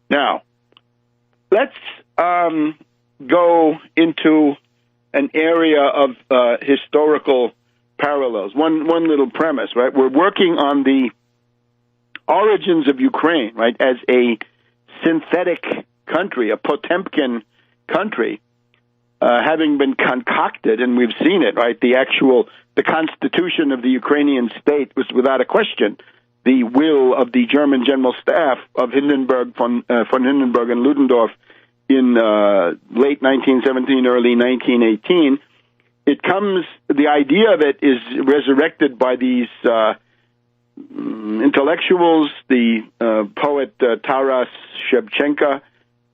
Now, let's go into an area of historical parallels. One little premise, right? We're working on the origins of Ukraine, right, as a synthetic country, a Potemkin country, having been concocted, and we've seen it, right? The constitution of the Ukrainian state was without a question the will of the German General Staff of Hindenburg, von Hindenburg and Ludendorff in late 1917, early 1918. The idea of it is resurrected by these intellectuals, the poet Taras Shevchenko,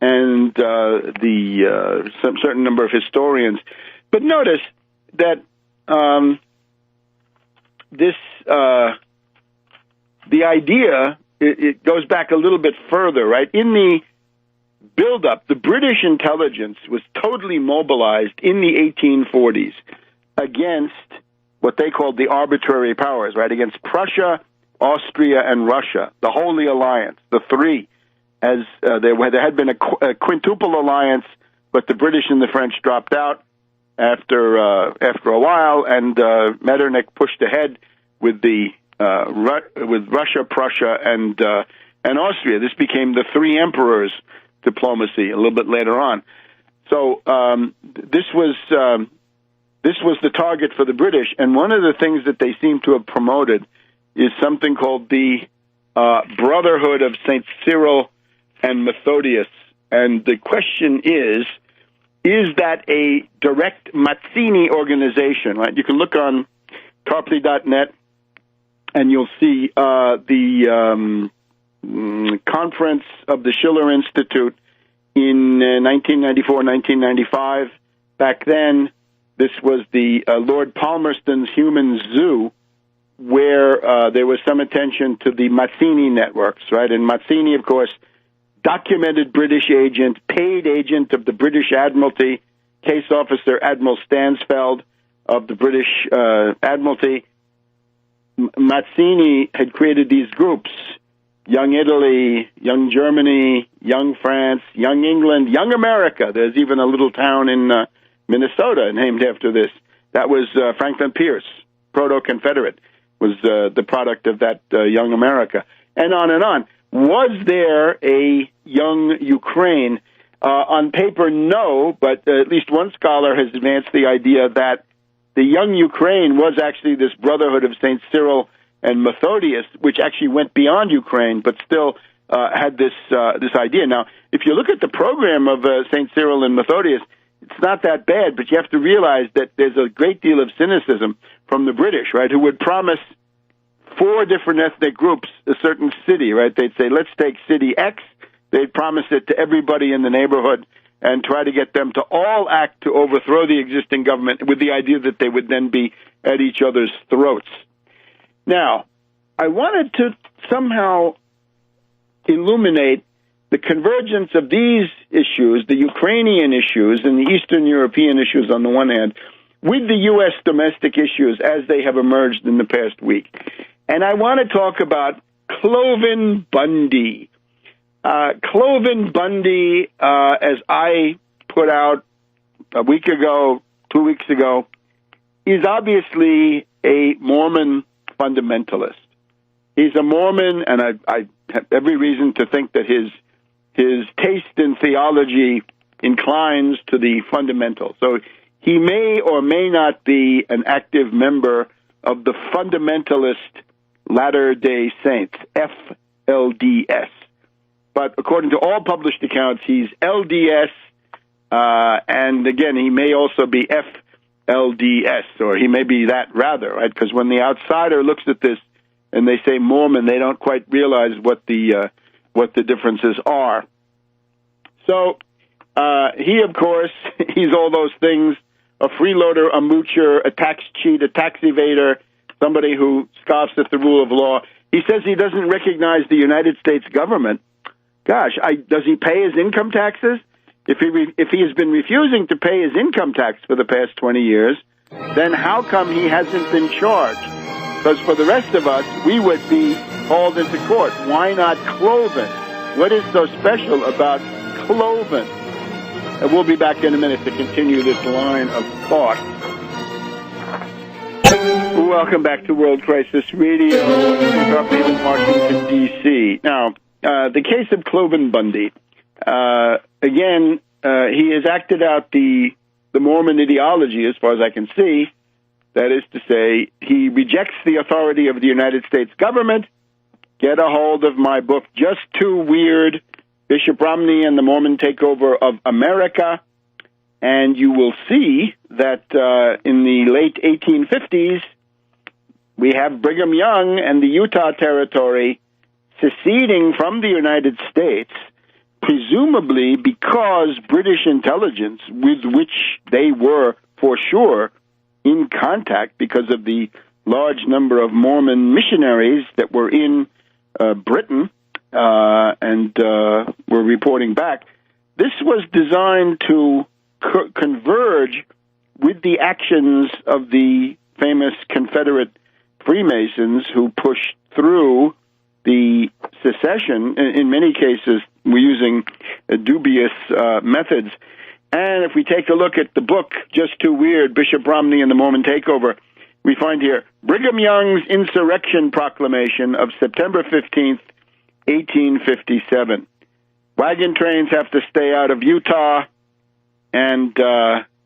and some certain number of historians. But notice that the idea, it goes back a little bit further, right? In the build-up, the British intelligence was totally mobilized in the 1840s against what they called the arbitrary powers, right? Against Prussia, Austria, and Russia, the Holy Alliance, the three. As there had been a quintuple alliance, but the British and the French dropped out after a while, and Metternich pushed ahead with with Russia, Prussia, and Austria. This became the three emperors diplomacy a little bit later on. So this was the target for the British, and one of the things that they seem to have promoted is something called the Brotherhood of St. Cyril and Methodius. And the question is that a direct Mazzini organization, right? You can look on Tarpley.net, and you'll see the conference of the Schiller Institute in 1994, 1995. Back then, this was the Lord Palmerston's Human Zoo, where there was some attention to the Mazzini networks, right? And Mazzini, of course, documented British agent, paid agent of the British Admiralty, case officer Admiral Stansfeld of the British Admiralty. Mazzini had created these groups: Young Italy, Young Germany, Young France, Young England, Young America. There's even a little town in Minnesota named after this. That was Franklin Pierce, proto-Confederate, was the product of that Young America. And on and on. Was there a young Ukraine? On paper, no, but at least one scholar has advanced the idea that the young Ukraine was actually this Brotherhood of St. Cyril and Methodius, which actually went beyond Ukraine, but still had this idea. Now, if you look at the program of St. Cyril and Methodius, it's not that bad, but you have to realize that there's a great deal of cynicism from the British, right, who would promise 4 different ethnic groups a certain city, right? They'd say, let's take city X. They'd promise it to everybody in the neighborhood and try to get them to all act to overthrow the existing government with the idea that they would then be at each other's throats. Now, I wanted to somehow illuminate the convergence of these issues, the Ukrainian issues and the Eastern European issues on the one hand, with the U.S. domestic issues as they have emerged in the past week. And I want to talk about Cloven Bundy. Cloven Bundy, as I put out a week ago, 2 weeks ago, is obviously a Mormon fundamentalist. He's a Mormon, and I have every reason to think that his taste in theology inclines to the fundamental. So he may or may not be an active member of the Fundamentalist Latter-day Saints, FLDS. But according to all published accounts, he's LDS, and again, he may also be FLDS, or he may be that rather, right? Because when the outsider looks at this and they say Mormon, they don't quite realize what the differences are. So he, of course, he's all those things: a freeloader, a moocher, a tax cheat, a tax evader, somebody who scoffs at the rule of law. He says he doesn't recognize the United States government. Gosh, does he pay his income taxes? If he has been refusing to pay his income tax for the past 20 years, then how come he hasn't been charged? Because for the rest of us, we would be hauled into court. Why not Cloven? What is so special about cloven? And we'll be back in a minute to continue this line of thought. Welcome back to World Crisis Radio. Webster Tarpley in Washington, D.C. Now, the case of Cloven Bundy. Again, he has acted out the Mormon ideology, as far as I can see. That is to say, he rejects the authority of the United States government. Get a hold of my book, Just Too Weird, Bishop Romney and the Mormon Takeover of America, and you will see that in the late 1850s, we have Brigham Young and the Utah Territory seceding from the United States, presumably because British intelligence, with which they were for sure in contact because of the large number of Mormon missionaries that were in Britain and were reporting back. This was designed to converge with the actions of the famous Confederate Freemasons who pushed through the secession. In many cases, we're using dubious methods. And if we take a look at the book, Just Too Weird, Bishop Romney and the Mormon Takeover, we find here Brigham Young's Insurrection Proclamation of September 15th, 1857. Wagon trains have to stay out of Utah, and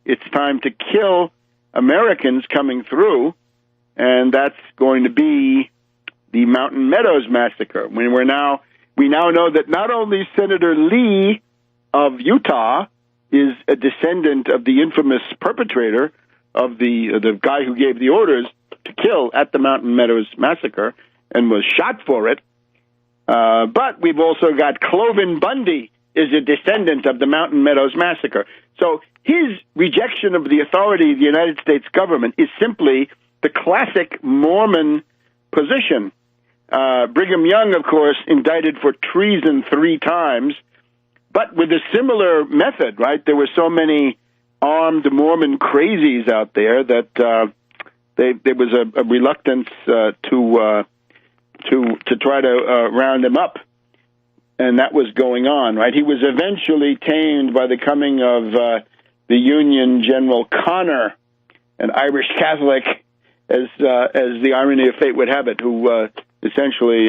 it's time to kill Americans coming through, and that's going to be the Mountain Meadows Massacre. We now know that not only Senator Lee of Utah is a descendant of the infamous perpetrator of the guy who gave the orders to kill at the Mountain Meadows Massacre and was shot for it, but we've also got Cloven Bundy is a descendant of the Mountain Meadows Massacre. So his rejection of the authority of the United States government is simply the classic Mormon position. Brigham Young, of course, indicted for treason 3 times, but with a similar method, right? There were so many armed Mormon crazies out there that there was a reluctance to try to round him up, and that was going on, right? He was eventually tamed by the coming of the Union General Connor, an Irish Catholic, as the irony of fate would have it, who essentially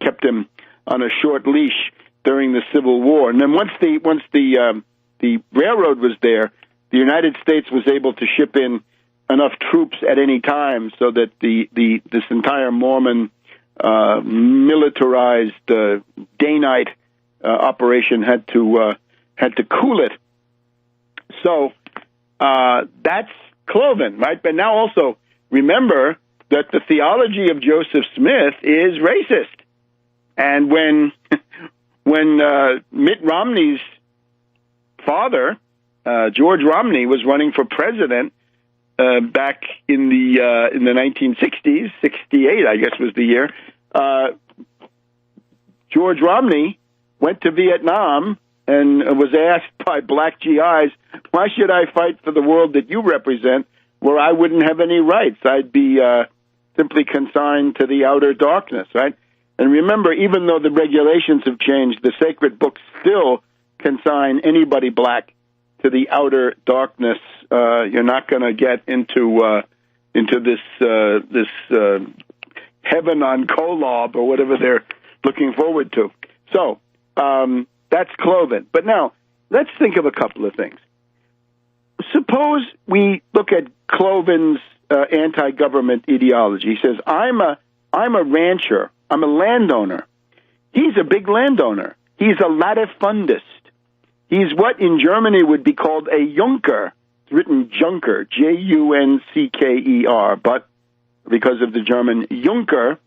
kept him on a short leash during the Civil War. And then once the railroad was there, the United States was able to ship in enough troops at any time so that this entire Mormon militarized day-night operation had to cool it. So that's Cloven, right? But now also remember that the theology of Joseph Smith is racist. And when Mitt Romney's father, George Romney, was running for president back in the 1960s, 68, I guess was the year, George Romney went to Vietnam and was asked by black GIs, why should I fight for the world that you represent where I wouldn't have any rights? I'd be simply consigned to the outer darkness, right? And remember, even though the regulations have changed, the sacred books still consign anybody black to the outer darkness. You're not going to get into this heaven on Kolob or whatever they're looking forward to. So that's Cloven. But now let's think of a couple of things. Suppose we look at Cloven's anti-government ideology. He says, "I'm a rancher. I'm a landowner." He's a big landowner. He's a latifundist. He's what in Germany would be called a Junker. It's written Junker, Juncker, but because of the German Junker,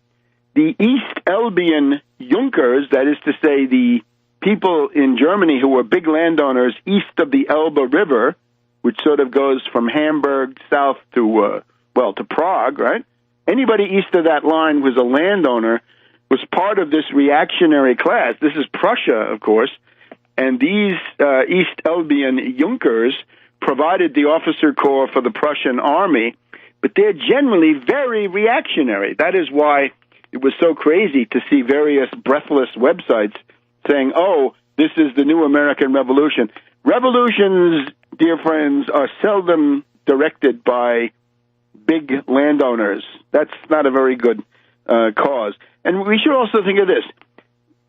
the East Elbian Junkers, that is to say the people in Germany who were big landowners east of the Elbe River, which sort of goes from Hamburg south to Prague, right? Anybody east of that line was a landowner, was part of this reactionary class. This is Prussia, of course, and these East Elbian Junkers provided the officer corps for the Prussian army, but they're generally very reactionary. That is why it was so crazy to see various breathless websites saying, oh, this is the new American Revolution. Revolutions, dear friends, are seldom directed by big landowners. That's not a very good cause. And we should also think of this.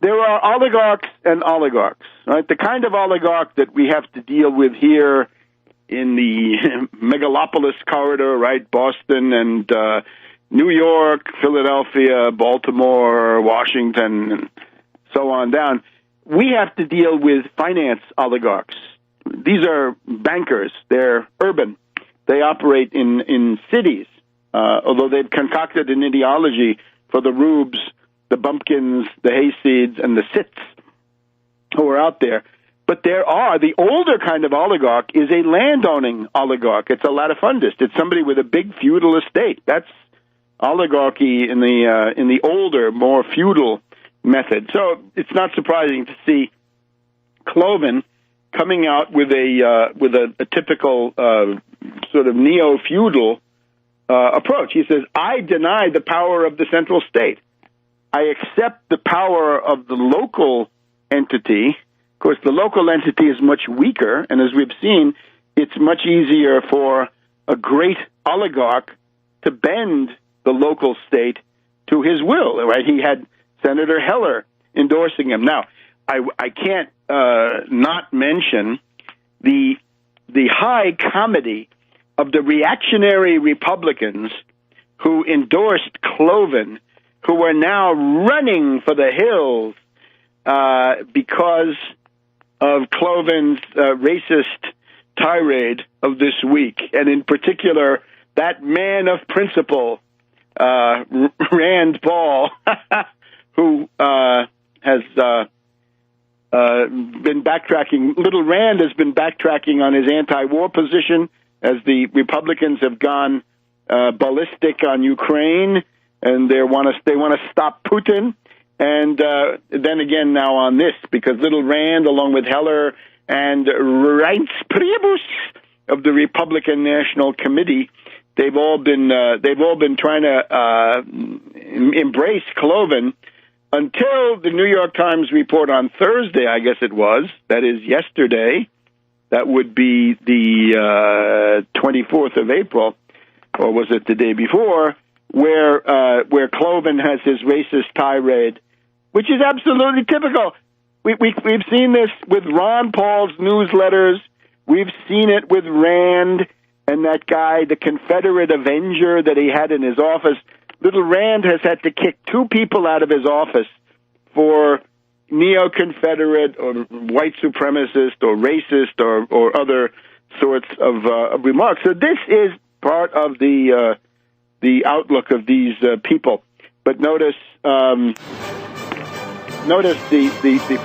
There are oligarchs and oligarchs, right? The kind of oligarch that we have to deal with here in the megalopolis corridor, right? Boston and New York, Philadelphia, Baltimore, Washington, and so on down. We have to deal with finance oligarchs. These are bankers. They're urban. They operate in cities, although they've concocted an ideology for the rubes, the bumpkins, the hayseeds, and the cits who are out there. But the older kind of oligarch is a landowning oligarch. It's a latifundist. It's somebody with a big feudal estate. That's oligarchy in the older, more feudal method. So it's not surprising to see Cloven coming out with a typical sort of neo-feudal approach. He says, I deny the power of the central state. I accept the power of the local entity. Of course, the local entity is much weaker, and as we've seen, it's much easier for a great oligarch to bend the local state to his will, right? He had Senator Heller endorsing him. Now, I can't not mention the high comedy of the reactionary Republicans who endorsed Cloven, who are now running for the hills because of Cloven's racist tirade of this week, and in particular, that man of principle, Rand Paul, who has been backtracking. Little Rand has been backtracking on his anti-war position as the Republicans have gone ballistic on Ukraine, and they want to stop Putin. And then again now on this, because Little Rand, along with Heller and Reince Priebus of the Republican National Committee, they've all been trying to embrace Cloven until the New York Times report on Thursday, I guess it was, that is yesterday, that would be the 24th of April, or was it the day before, where Cloven has his racist tirade, which is absolutely typical. We've seen this with Ron Paul's newsletters. We've seen it with Rand and that guy, the Confederate Avenger that he had in his office. Little Rand has had to kick two people out of his office for neo-Confederate or white supremacist or racist or other sorts of remarks. So this is part of the outlook of these people. But notice the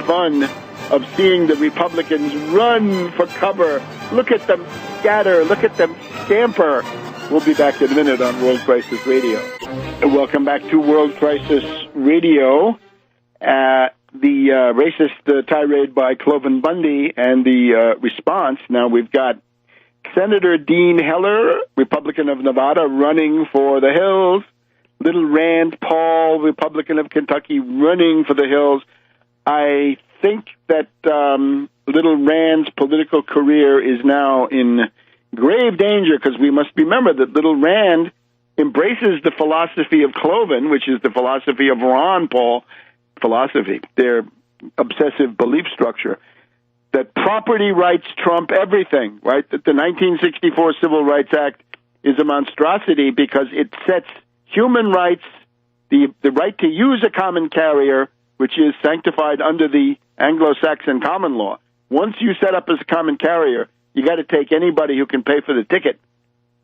fun of seeing the Republicans run for cover. Look at them scatter. Look at them scamper. We'll be back in a minute on World Crisis Radio. Welcome back to World Crisis Radio. The racist tirade by Cloven Bundy and the response. Now we've got Senator Dean Heller, Republican of Nevada, running for the hills. Little Rand Paul, Republican of Kentucky, running for the hills. I think that Little Rand's political career is now in grave danger, because we must remember that Little Rand embraces the philosophy of Cloven, which is the philosophy of Ron Paul philosophy, their obsessive belief structure, that property rights trump everything, right? That the 1964 Civil Rights Act is a monstrosity because it sets human rights, the right to use a common carrier, which is sanctified under the Anglo-Saxon common law. Once you set up as a common carrier, you got to take anybody who can pay for the ticket.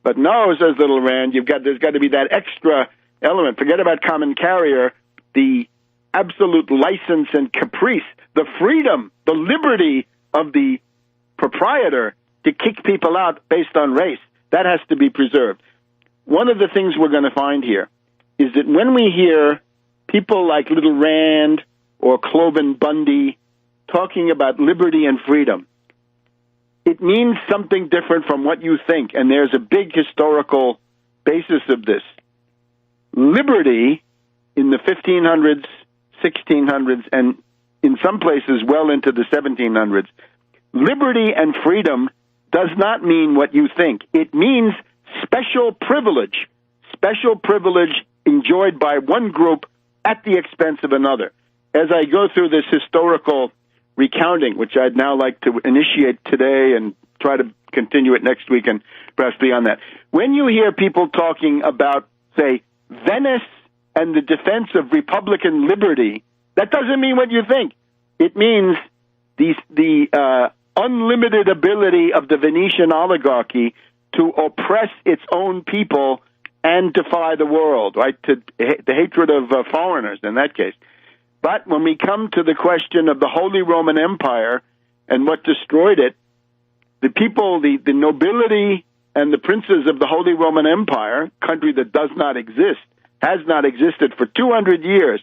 But no, says Little Rand, there's got to be that extra element. Forget about common carrier, the absolute license and caprice, the freedom, the liberty of the proprietor to kick people out based on race. That has to be preserved. One of the things we're going to find here is that when we hear people like Little Rand or Cloven Bundy talking about liberty and freedom, it means something different from what you think, and there's a big historical basis of this. Liberty in the 1500s, 1600s, and in some places well into the 1700s. Liberty and freedom does not mean what you think. It means special privilege enjoyed by one group at the expense of another. As I go through this historical recounting, which I'd now like to initiate today and try to continue it next week and perhaps beyond that, when you hear people talking about, say, Venice and the defense of Republican liberty, that doesn't mean what you think. It means the unlimited ability of the Venetian oligarchy to oppress its own people and defy the world, right? To the hatred of foreigners in that case. But when we come to the question of the Holy Roman Empire and what destroyed it, the people, the nobility and the princes of the Holy Roman Empire, country that does not exist, has not existed for 200 years,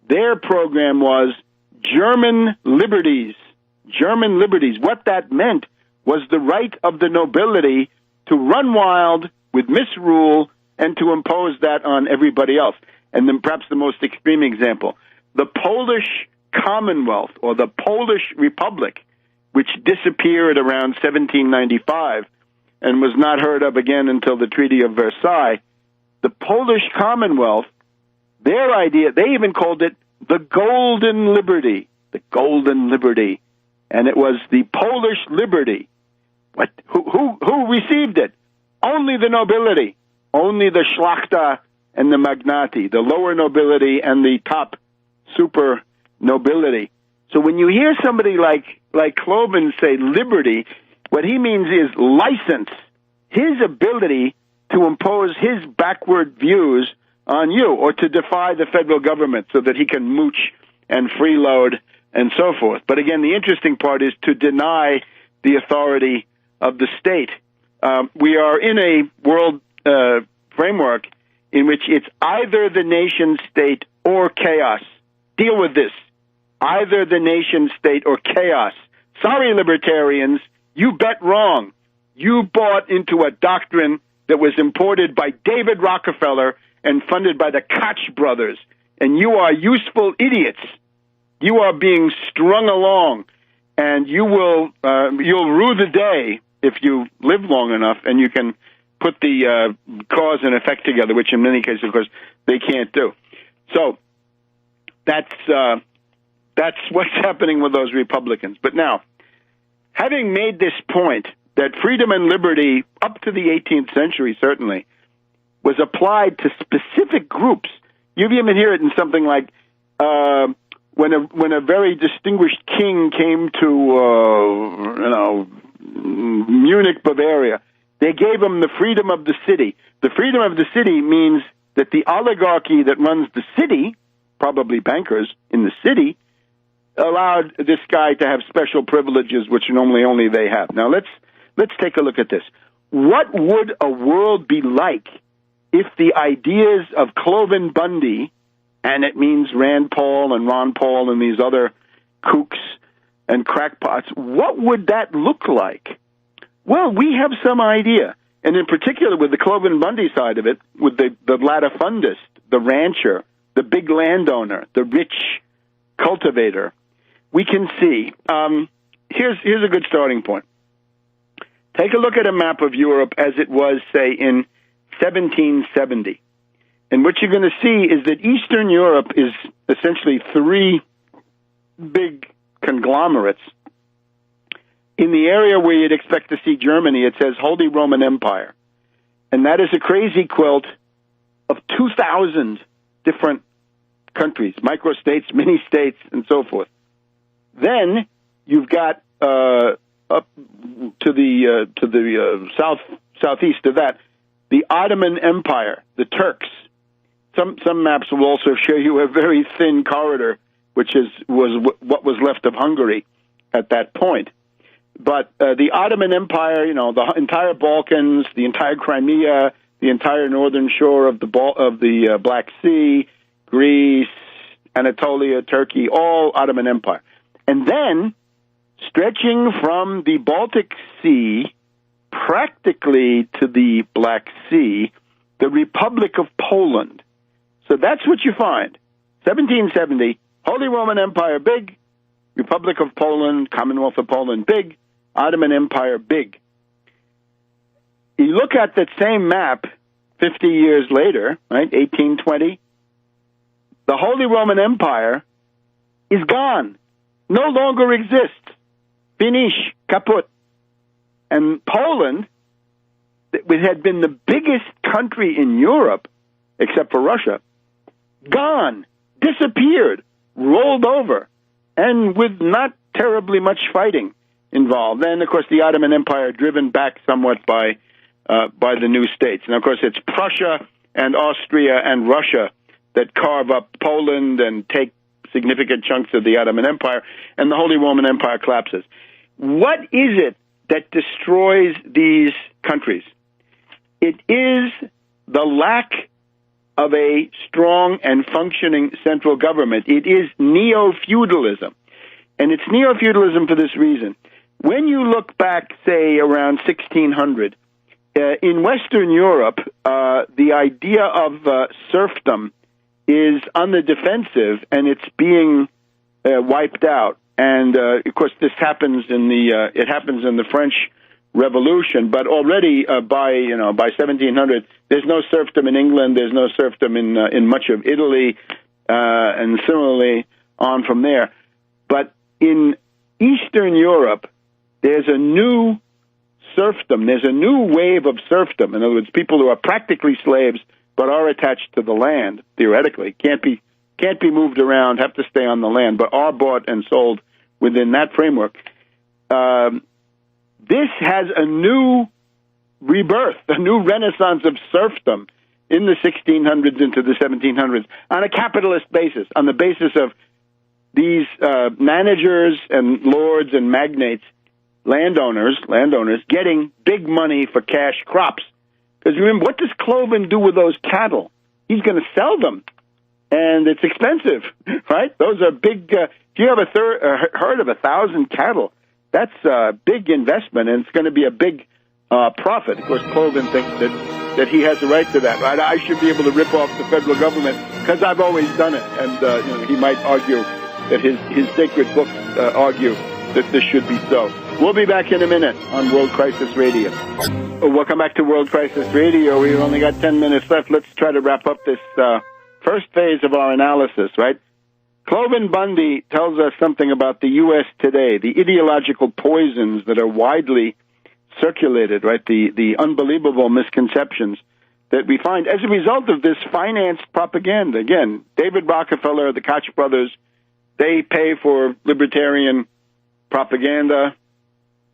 their program was German liberties. German liberties. What that meant was the right of the nobility to run wild with misrule and to impose that on everybody else. And then perhaps the most extreme example, the Polish Commonwealth or the Polish Republic, which disappeared around 1795 and was not heard of again until the Treaty of Versailles. The Polish Commonwealth, their idea, they even called it the Golden Liberty, the Golden Liberty. And it was the Polish liberty. What? Who received it? Only the nobility, only the Schlachta and the Magnati, the lower nobility and the top super nobility. So when you hear somebody like Cloven say liberty, what he means is license, his ability to impose his backward views on you or to defy the federal government so that he can mooch and freeload and so forth. But again, the interesting part is to deny the authority of the state. We are in a world framework in which it's either the nation state or chaos. Deal with this. Either the nation state or chaos. Sorry, libertarians, you bet wrong. You bought into a doctrine that was imported by David Rockefeller and funded by the Koch brothers, and you are useful idiots. You are being strung along, and you'll rue the day if you live long enough and you can put the cause and effect together, which in many cases, of course, they can't do. So that's what's happening with those Republicans. But now, having made this point that freedom and liberty, up to the 18th century certainly, was applied to specific groups. You even hear it in something like when a very distinguished king came to Munich, Bavaria, they gave him the freedom of the city. The freedom of the city means that the oligarchy that runs the city, probably bankers in the city, allowed this guy to have special privileges, which normally only they have. Now let's take a look at this. What would a world be like if the ideas of Cloven Bundy, and it means Rand Paul and Ron Paul and these other kooks and crackpots, what would that look like? Well, we have some idea. And in particular with the Cloven Bundy side of it, with the latifundist, the rancher, the big landowner, the rich cultivator, we can see. Here's a good starting point. Take a look at a map of Europe as it was, say, in 1770. And what you're going to see is that Eastern Europe is essentially three big conglomerates. In the area where you'd expect to see Germany, it says Holy Roman Empire. And that is a crazy quilt of 2,000 different countries, microstates, mini-states, and so forth. Then you've got up to the southeast of that, the Ottoman Empire, the Turks. Some maps will also show you a very thin corridor, which was what was left of Hungary at that point. But the Ottoman Empire, the entire Balkans, the entire Crimea, the entire northern shore of the Black Sea, Greece, Anatolia, Turkey, all Ottoman Empire. And then, stretching from the Baltic Sea practically to the Black Sea, the Republic of Poland. So that's what you find. 1770, Holy Roman Empire big, Republic of Poland, Commonwealth of Poland, big. Ottoman Empire, big. You look at that same map 50 years later, right, 1820, the Holy Roman Empire is gone, no longer exists. Finish, kaput. And Poland, which had been the biggest country in Europe, except for Russia, gone, disappeared, rolled over, and with not terribly much fighting involved. Then, of course, the Ottoman Empire driven back somewhat by the new states. And, of course, it's Prussia and Austria and Russia that carve up Poland and take significant chunks of the Ottoman Empire, and the Holy Roman Empire collapses. What is it that destroys these countries? It is the lack of a strong and functioning central government. It is neo-feudalism. And it's neo-feudalism for this reason. When you look back, say, around 1600, in Western Europe, the idea of serfdom is on the defensive, and it's being wiped out. And of course, this happens in the French Revolution. But already by 1700, there's no serfdom in England. There's no serfdom in much of Italy, and similarly on from there. But in Eastern Europe, there's a new serfdom. There's a new wave of serfdom. In other words, people who are practically slaves but are attached to the land, theoretically, can't be moved around, have to stay on the land, but are bought and sold within that framework. This has a new rebirth, a new renaissance of serfdom in the 1600s into the 1700s on a capitalist basis, on the basis of these managers and lords and magnates, landowners getting big money for cash crops. Because remember, what does Cloven do with those cattle? He's going to sell them, and it's expensive, right? Those are big. If you have a herd of 1,000 cattle, that's a big investment, and it's going to be a big profit. Of course, Cloven thinks that he has the right to that, right? I should be able to rip off the federal government because I've always done it, and he might argue that his sacred books argue that this should be so. We'll be back in a minute on World Crisis Radio. Welcome back to World Crisis Radio. We've only got 10 minutes left. Let's try to wrap up this first phase of our analysis, right? Cloven Bundy tells us something about the U.S. today, the ideological poisons that are widely circulated, right? The unbelievable misconceptions that we find as a result of this financed propaganda. Again, David Rockefeller, the Koch brothers, they pay for libertarian propaganda,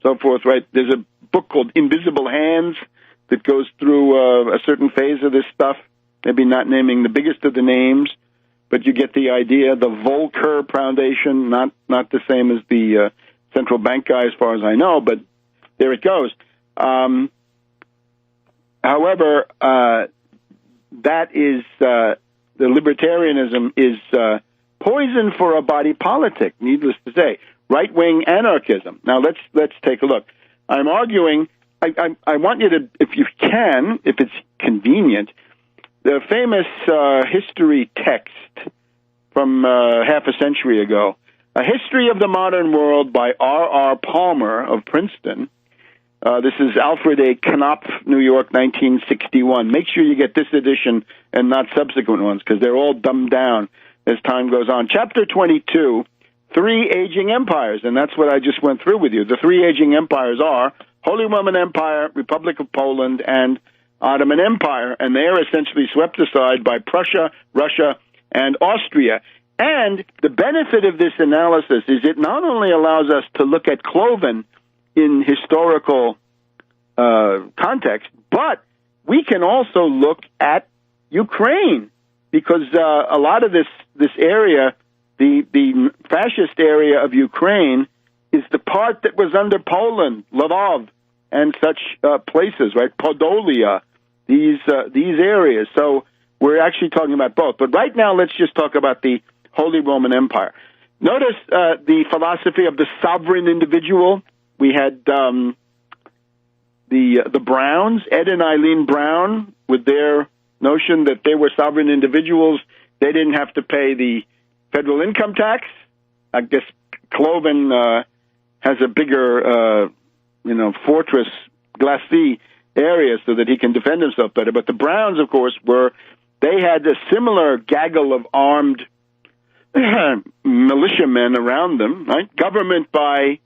so forth, right? There's a book called Invisible Hands that goes through a certain phase of this stuff, maybe not naming the biggest of the names, but you get the idea. The Volcker Foundation, not the same as the central bank guy as far as I know, but there it goes. However, that is, the libertarianism is poison for a body politic, needless to say. Right-wing anarchism. Now, let's take a look. I'm arguing, I want you to, if you can, if it's convenient, the famous history text from half a century ago, A History of the Modern World by R.R. Palmer of Princeton. This is Alfred A. Knopf, New York, 1961. Make sure you get this edition and not subsequent ones, because they're all dumbed down as time goes on. Chapter 22, Three Aging Empires, and that's what I just went through with you. The three aging empires are Holy Roman Empire, Republic of Poland, and Ottoman Empire, and they are essentially swept aside by Prussia, Russia, and Austria. And the benefit of this analysis is it not only allows us to look at Cloven in historical context, but we can also look at Ukraine, because a lot of this area, the fascist area of Ukraine, is the part that was under Poland, Lvov, and such places, right? Podolia, these areas. So we're actually talking about both. But right now, let's just talk about the Holy Roman Empire. Notice the philosophy of the sovereign individual. We had the Browns, Ed and Eileen Brown, with their notion that they were sovereign individuals. They didn't have to pay the federal income tax. I guess Cloven has a bigger, fortress glacis area so that he can defend himself better. But the Browns, of course, they had a similar gaggle of armed militiamen around them, right? Government by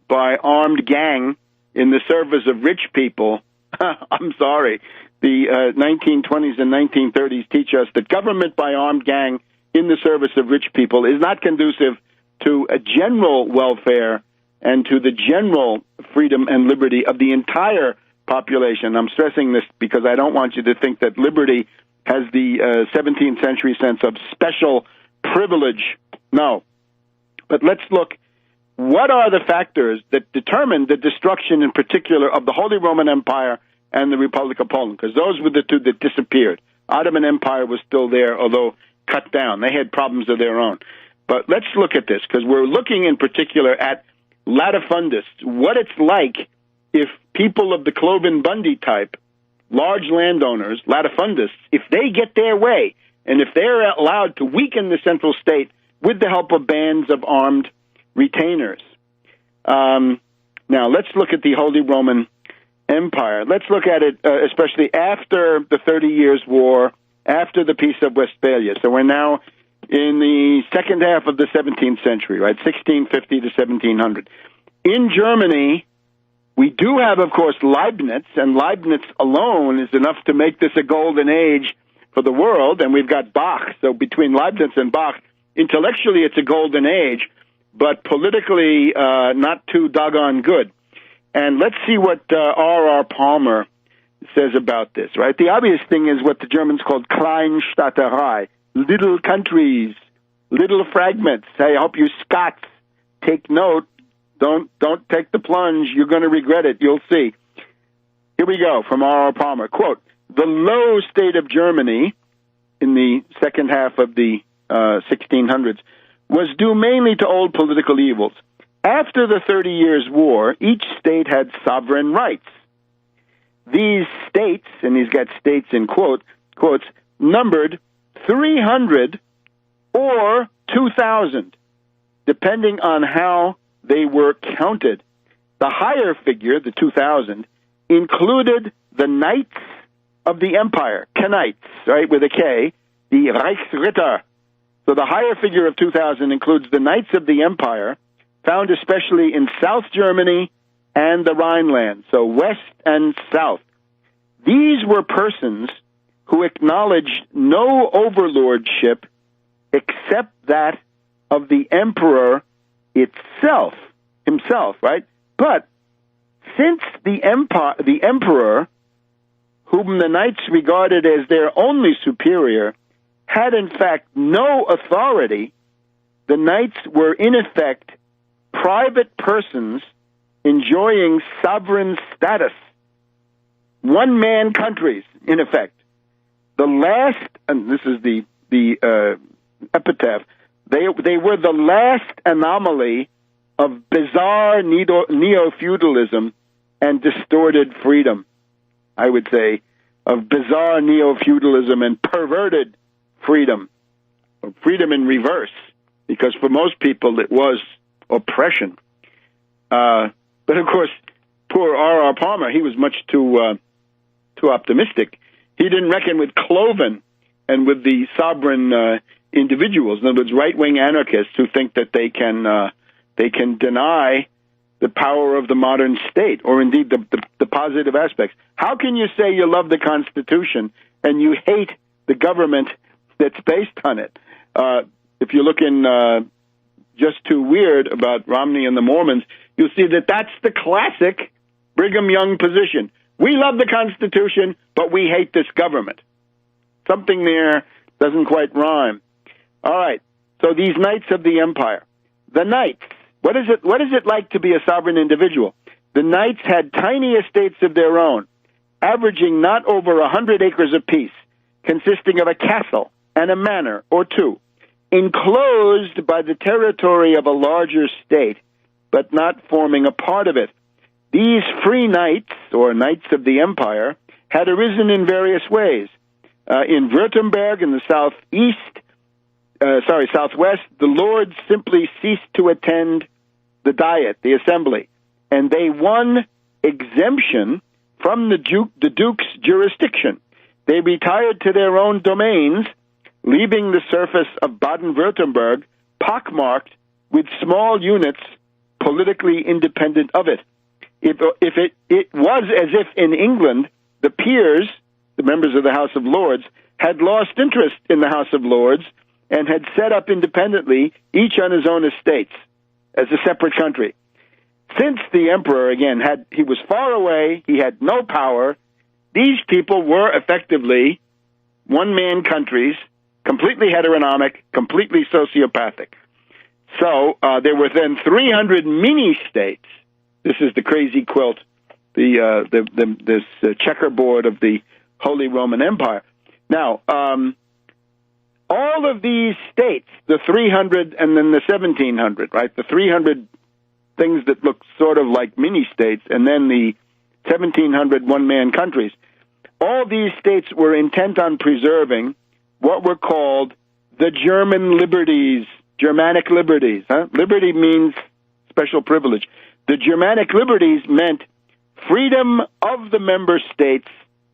armed gang in the service of rich people. I'm sorry. The 1920s and 1930s teach us that government by armed gang in the service of rich people is not conducive to a general welfare and to the general freedom and liberty of the entire population. I'm stressing this because I don't want you to think that liberty has the 17th century sense of special privilege. No. But let's look. What are the factors that determined the destruction in particular of the Holy Roman Empire and the Republic of Poland? Because those were the two that disappeared. Ottoman Empire was still there, although cut down. They had problems of their own. But let's look at this, because we're looking in particular at latifundists, what it's like if people of the Cloven-Bundy type, large landowners, latifundists, if they get their way, and if they're allowed to weaken the central state with the help of bands of armed retainers. Now, let's look at the Holy Roman Empire. Let's look at it especially after the 30 Years' War, after the Peace of Westphalia. So we're now in the second half of the 17th century, right, 1650 to 1700. In Germany, we do have, of course, Leibniz, and Leibniz alone is enough to make this a golden age for the world, and we've got Bach. So between Leibniz and Bach, intellectually it's a golden age, but politically not too doggone good. And let's see what R.R. Palmer says about this, right? The obvious thing is what the Germans called Kleinstaaterei, little countries, little fragments. I hope you Scots take note. Don't take the plunge. You're going to regret it. You'll see. Here we go from R.R. Palmer. Quote, the low state of Germany in the second half of the 1600s was due mainly to old political evils. After the 30 Years' War, each state had sovereign rights. These states, and he's got states in quotes, numbered 300 or 2,000, depending on how they were counted. The higher figure, the 2,000, included the knights of the empire, Knights, right, with a K, the Reichsritter. So the higher figure of 2,000 includes the knights of the empire, found especially in South Germany and the Rhineland, so west and south. These were persons who acknowledged no overlordship except that of the emperor himself, right? But since the emperor, whom the knights regarded as their only superior, had in fact no authority, the knights were in effect private persons enjoying sovereign status. One-man countries, in effect. The last, and this is the epitaph, they were the last anomaly of bizarre neo-feudalism and distorted freedom, I would say, of bizarre neo-feudalism and perverted freedom, or freedom in reverse, because for most people it was oppression. But of course, poor R.R. Palmer, he was much too optimistic. He didn't reckon with Cloven and with the sovereign individuals, in other words, right-wing anarchists who think that they can deny the power of the modern state, or indeed the positive aspects. How can you say you love the Constitution and you hate the government that's based on it? If you look in Just Too Weird about Romney and the Mormons, you'll see that that's the classic Brigham Young position. We love the Constitution, but we hate this government. Something there doesn't quite rhyme. All right, so these knights of the empire. The knights, what is it like to be a sovereign individual? The knights had tiny estates of their own, averaging not over 100 acres apiece, consisting of a castle and a manor or two, enclosed by the territory of a larger state, but not forming a part of it. These free knights, or knights of the empire, had arisen in various ways. In Württemberg, in the southeast, Southwest, the lords simply ceased to attend the Diet, the assembly, and they won exemption from the Duke's jurisdiction. They retired to their own domains, leaving the surface of Baden-Württemberg pockmarked with small units politically independent of it. It was as if in England, the peers, the members of the House of Lords, had lost interest in the House of Lords and had set up independently, each on his own estates, as a separate country. Since the emperor, again, he was far away, he had no power, these people were effectively one-man countries, completely heteronomic, completely sociopathic. So there were then 300 mini-states. This is the crazy quilt, this checkerboard of the Holy Roman Empire. Now, all of these states, the 300 and then the 1700, right? The 300 things that look sort of like mini-states, and then the 1700 one-man countries. All these states were intent on preserving what were called the German liberties, Germanic liberties. Liberty means special privilege. The Germanic liberties meant freedom of the member states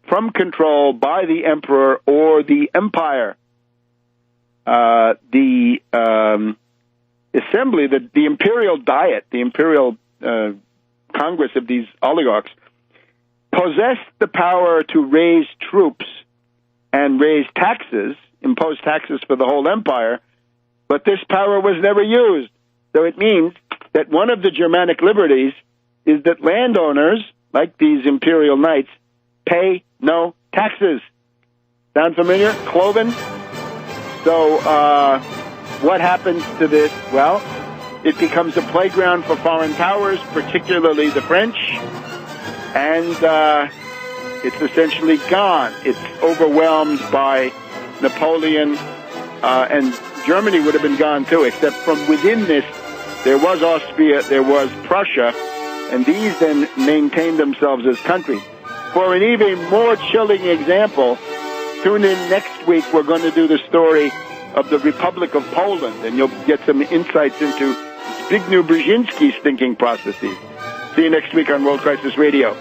from control by the emperor or the empire. The assembly, the imperial diet, the imperial congress of these oligarchs, possessed the power to raise troops and raise taxes, impose taxes for the whole empire, but this power was never used. So it means that one of the Germanic liberties is that landowners, like these imperial knights, pay no taxes. Sound familiar? Cloven? So what happens to this? Well, it becomes a playground for foreign powers, particularly the French, and it's essentially gone. It's overwhelmed by Napoleon, and Germany would have been gone too, except from within this, there was Austria, there was Prussia, and these then maintained themselves as countries. For an even more chilling example, tune in next week. We're going to do the story of the Republic of Poland, and you'll get some insights into Zbigniew Brzezinski's thinking processes. See you next week on World Crisis Radio.